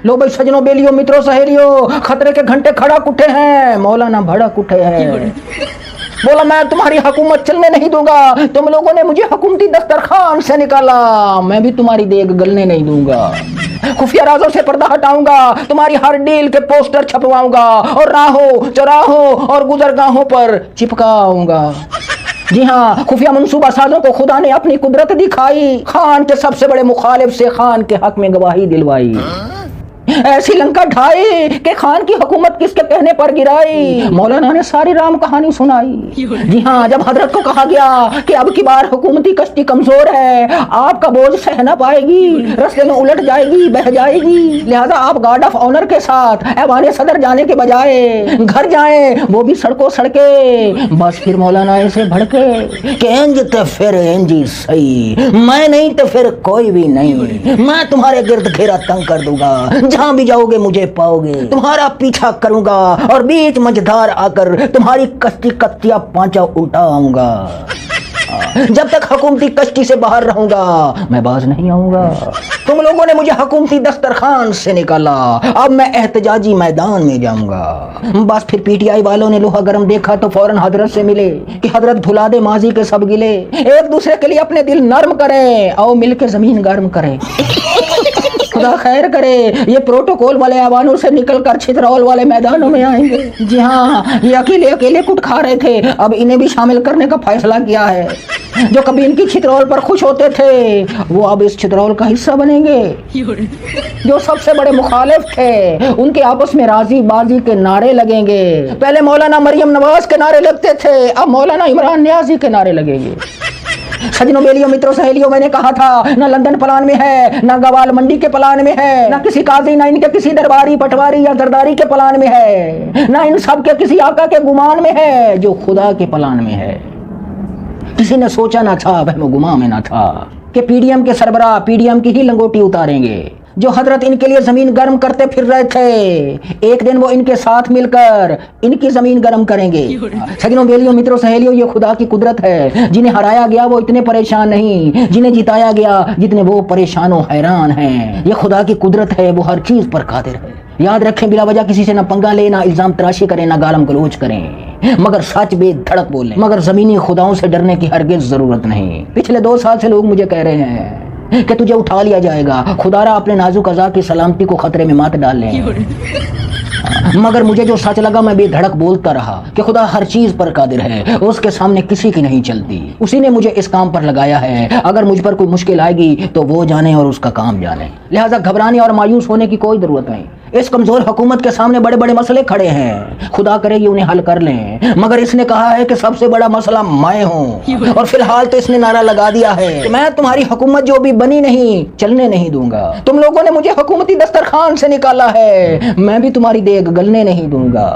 लो भाई सजनों, बेलियों, मित्रों, सहेलियों, खतरे के घंटे खड़क उठे हैं, मौलाना भड़क उठे हैं। बोला मैं तुम्हारी हुकूमत चलने नहीं दूंगा, तुम लोगों ने मुझे हुकूमती दस्तरखान से निकाला, मैं भी तुम्हारी देग गलने नहीं दूंगा। खुफिया राजों से पर्दा हटाऊंगा, तुम्हारी हर डील के पोस्टर छपवाऊंगा और राहों, चौराहों और गुजरगाहों पर चिपकाऊंगा। जी हाँ, खुफिया मंसूबा साजों को खुदा ने अपनी कुदरत दिखाई, खान के सबसे बड़े मुखालिफ से खान के हक में गवाही दिलवाई। ऐसी लंका ढाई कि खान की हुकूमत किसके कहने पर गिराई, मौलाना ने सारी राम कहानी सुनाई। जी हाँ, जब हजरत को कहा गया कि अब की बार हुकूमती कश्ती कमजोर है, आपका बोझ सह न पाएगी, रास्ते में उलट जाएगी, बह जाएगी, लिहाजा आप गार्ड ऑफ ऑनर के साथ ऐवान सदर जाने के बजाय घर जाएं, वो भी सड़कों सड़के। बस फिर मौलाना ऐसे भड़के कि इंज तो फिर इंज ही सही, मैं नहीं तो फिर कोई भी नहीं, मैं तुम्हारे गिर्द घेरा तंग कर दूंगा, जहां भी जाओगे मुझे पाओगे, तुम्हारा पीछा करूंगा और बीच मझधार आकर तुम्हारी कश्ती कत्तिया पांचा उठाऊंगा। जब तक हुकूमती कश्ती से बाहर रहूंगा मैं बाज नहीं आऊंगा। तुम लोगों ने मुझे हुकूमती दस्तरखान से निकाला, अब मैं एहतजाजी मैदान में जाऊंगा। बस फिर पीटीआई वालों ने लोहा गरम देखा तो फौरन हजरत से मिले कि हजरत भुला दे माजी के सब गिले, एक दूसरे के लिए अपने दिल नर्म करें, आओ मिलके जमीन गर्म करें। खुदा खैर करे, ये प्रोटोकॉल वाले ऐवानों से निकलकर छितरौल वाले मैदानों में आएंगे। जी हाँ, ये अकेले अकेले कुट खा रहे थे, अब इन्हें भी शामिल करने का फैसला किया है। जो कभी इनकी छितरौल पर खुश होते थे वो अब इस छितरौल का हिस्सा बनेंगे। जो सबसे बड़े मुखालिफ थे उनके आपस में राजी बाजी के नारे लगेंगे। पहले मौलाना मरियम नवाज के नारे लगते थे, अब मौलाना इमरान नियाजी के नारे लगेंगे। सजनों, बेलियों, मित्रों, सहेलियों, मैंने कहा था ना लंदन प्लान में है, ना गवाल मंडी के प्लान में है, ना किसी काजी, ना इनके किसी दरबारी पटवारी या जरदारी के प्लान में है, ना इन सब के किसी आका के गुमान में है, जो खुदा के प्लान में है। किसी ने सोचा ना था, वहम गुमा में ना था कि पीडीएम के सरबराह पीडीएम की ही लंगोटी उतारेंगे। जो हजरत इनके लिए जमीन गर्म करते फिर रहे थे, एक दिन वो इनके साथ मिलकर इनकी जमीन गर्म करेंगे। सजनों, बेलियों, मित्रों, सहेलियों, ये खुदा की कुदरत है। जिन्हें हराया गया वो इतने परेशान नहीं, जिन्हें जिताया गया जितने वो परेशान और हैरान हैं। ये खुदा की कुदरत है, वो हर चीज पर कादिर है। याद रखें, बिला वजह किसी से ना पंगा ले, ना इल्जाम तराशी करें, ना गालम गलोच करें, मगर सच बेधड़क बोलें, मगर जमीनी खुदाओं से डरने की हरगिज जरूरत नहीं। पिछले 2 साल से लोग मुझे कह रहे हैं कि तुझे उठा लिया जाएगा, खुदारा अपने नाजुक अज़ा की सलामती को खतरे में मत डाल ले। मगर मुझे जो सच लगा मैं बेधड़क बोलता रहा कि खुदा हर चीज पर कादिर है, उसके सामने किसी की नहीं चलती। उसी ने मुझे इस काम पर लगाया है, अगर मुझ पर कोई मुश्किल आएगी तो वो जाने और उसका काम जाने। लिहाजा घबराने और मायूस होने की कोई जरूरत नहीं। इस कमजोर हुकूमत के सामने बड़े बड़े मसले खड़े हैं, खुदा करे ये उन्हें हल कर लें, मगर इसने कहा है कि सबसे बड़ा मसला मैं हूँ। और फिलहाल तो इसने नारा लगा दिया है कि मैं तुम्हारी हुकूमत जो भी बनी नहीं चलने नहीं दूंगा। तुम लोगों ने मुझे हुकूमती दस्तरखान से निकाला है, मैं भी तुम्हारी देग गलने नहीं दूंगा।